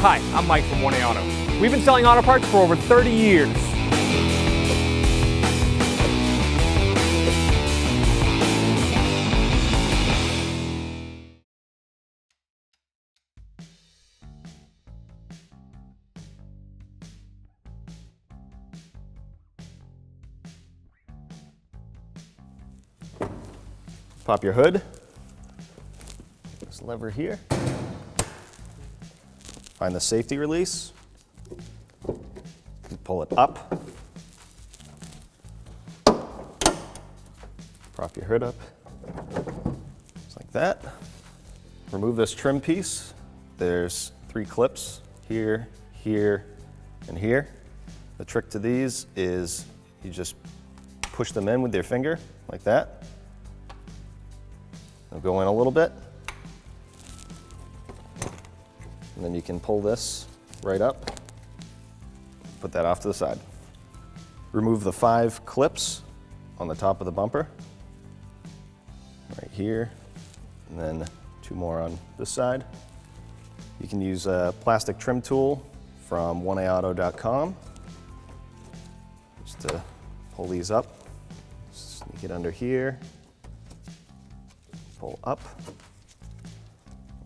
Hi, I'm Mike from 1A Auto. We've been selling auto parts for over 30 years. Pop your hood. This lever here. Find the safety release. Pull it up. Prop your hood up. Just like that. Remove this trim piece. There's 3 clips here, here, and here. The trick to these is you just push them in with your finger like that. They'll go in a little bit. And then you can pull this right up, put that off to the side. Remove the 5 clips on the top of the bumper, right here, and then 2 more on this side. You can use a plastic trim tool from 1aauto.com just to pull these up. Sneak it under here, pull up,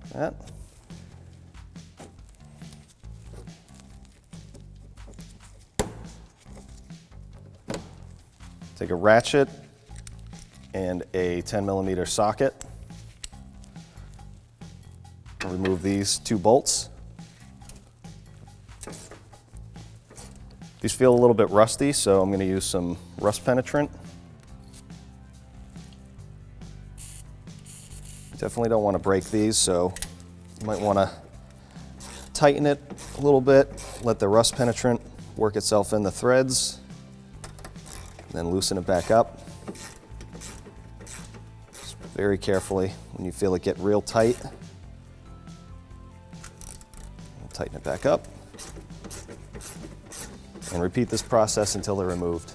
like that. Take a ratchet and a 10mm socket. Remove these 2 bolts. These feel a little bit rusty, so I'm going to use some rust penetrant. Definitely don't want to break these, so you might want to tighten it a little bit, let the rust penetrant work itself in the threads. Then loosen it back up. Just very carefully. When you feel it get real tight, tighten it back up. And repeat this process until they're removed.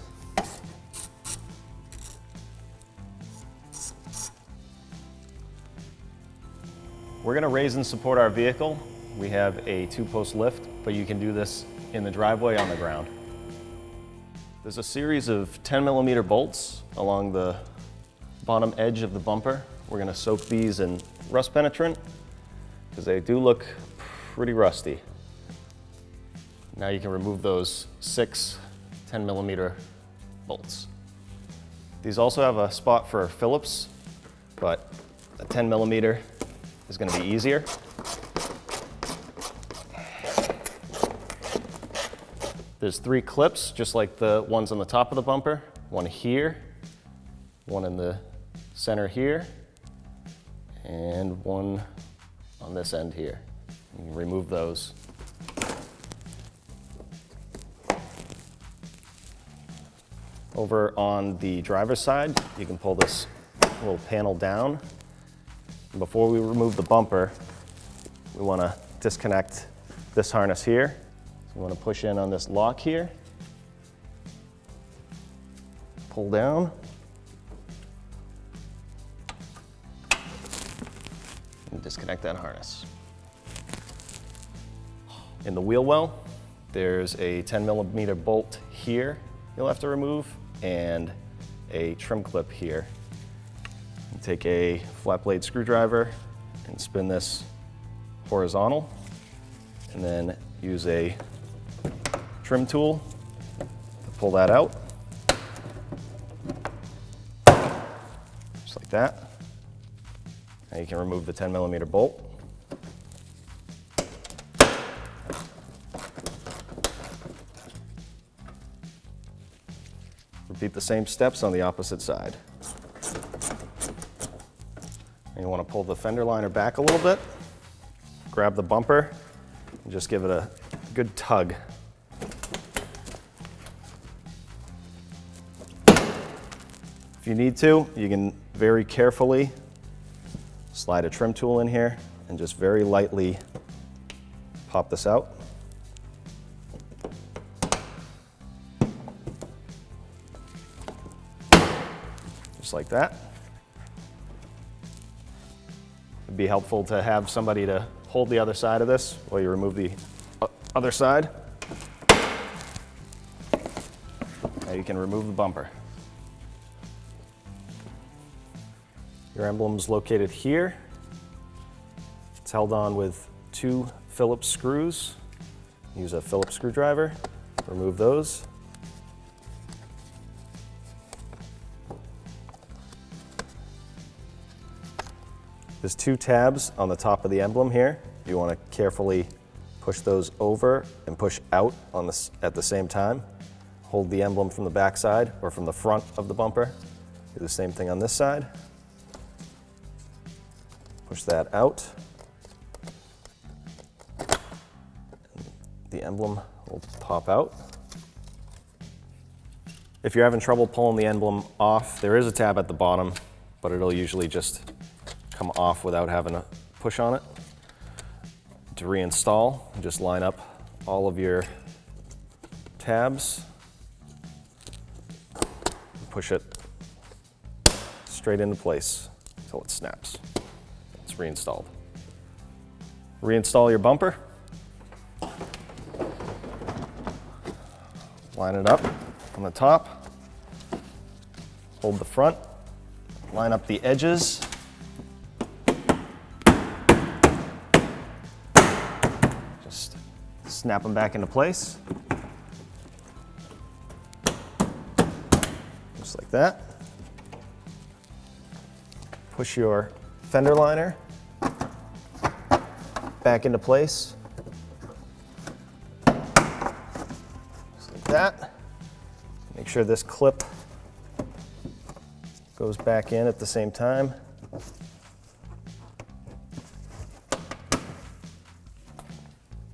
We're going to raise and support our vehicle. We have a 2-post lift, but you can do this in the driveway on the ground. There's a series of 10mm bolts along the bottom edge of the bumper. We're going to soak these in rust penetrant because they do look pretty rusty. Now you can remove those 6 10mm bolts. These also have a spot for Phillips, but a 10mm is going to be easier. There's 3 clips, just like the ones on the top of the bumper. One here, one in the center here, and one on this end here. You can remove those. Over on the driver's side, you can pull this little panel down. And before we remove the bumper, we want to disconnect this harness here. So you want to push in on this lock here, pull down, and disconnect that harness. In the wheel well, there's a 10mm bolt here you'll have to remove, and a trim clip here. You take a flat blade screwdriver and spin this horizontal, and then use a trim tool to pull that out, just like that. Now you can remove the 10mm bolt. Repeat the same steps on the opposite side. And you want to pull the fender liner back a little bit, grab the bumper, and just give it a good tug. If you need to, you can very carefully slide a trim tool in here and just very lightly pop this out. Just like that. It'd be helpful to have somebody to hold the other side of this while you remove the other side. Now you can remove the bumper. Your emblem's located here. It's held on with 2 Phillips screws. Use a Phillips screwdriver, remove those. There's 2 tabs on the top of the emblem here. You want to carefully push those over and push out on this at the same time. Hold the emblem from the back side or from the front of the bumper. Do the same thing on this side. Push that out. The emblem will pop out. If you're having trouble pulling the emblem off, there is a tab at the bottom, but it'll usually just come off without having to push on it. To reinstall, just line up all of your tabs, push it straight into place until it snaps. It's reinstalled. Reinstall your bumper. Line it up on the top. Hold the front. Line up the edges. Just snap them back into place. Just like that. Push your fender liner back into place. Just like that. Make sure this clip goes back in at the same time.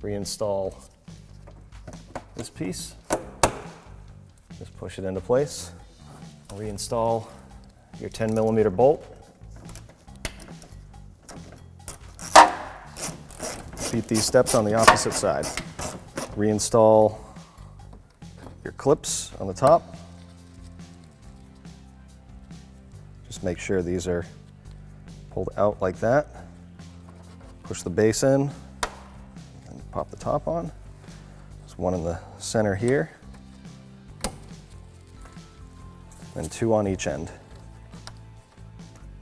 Reinstall this piece. Just push it into place. Reinstall your 10mm bolt. Repeat these steps on the opposite side. Reinstall your clips on the top. Just make sure these are pulled out like that. Push the base in and pop the top on. There's one in the center here. And 2 on each end.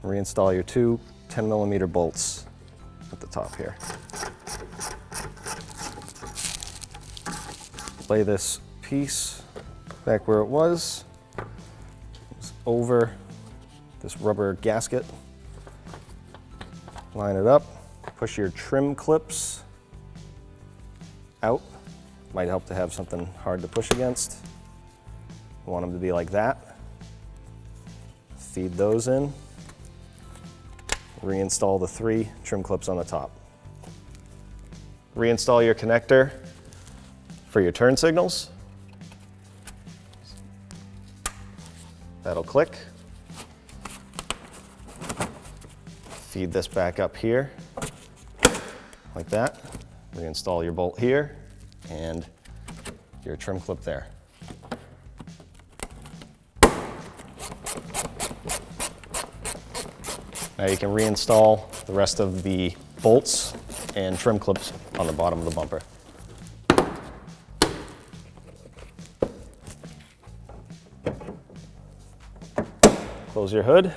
Reinstall your 2 10mm bolts at the top here. Lay this piece back where it was. It's over this rubber gasket. Line it up. Push your trim clips out. Might help to have something hard to push against. You want them to be like that. Feed those in. Reinstall the 3 trim clips on the top. Reinstall your connector for your turn signals. That'll click. Feed this back up here, like that. Reinstall your bolt here and your trim clip there. Now you can reinstall the rest of the bolts and trim clips on the bottom of the bumper. Close your hood.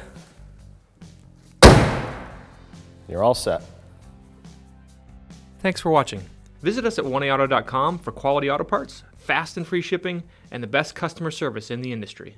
You're all set. Thanks for watching. Visit us at oneauto.com for quality auto parts, fast and free shipping, and the best customer service in the industry.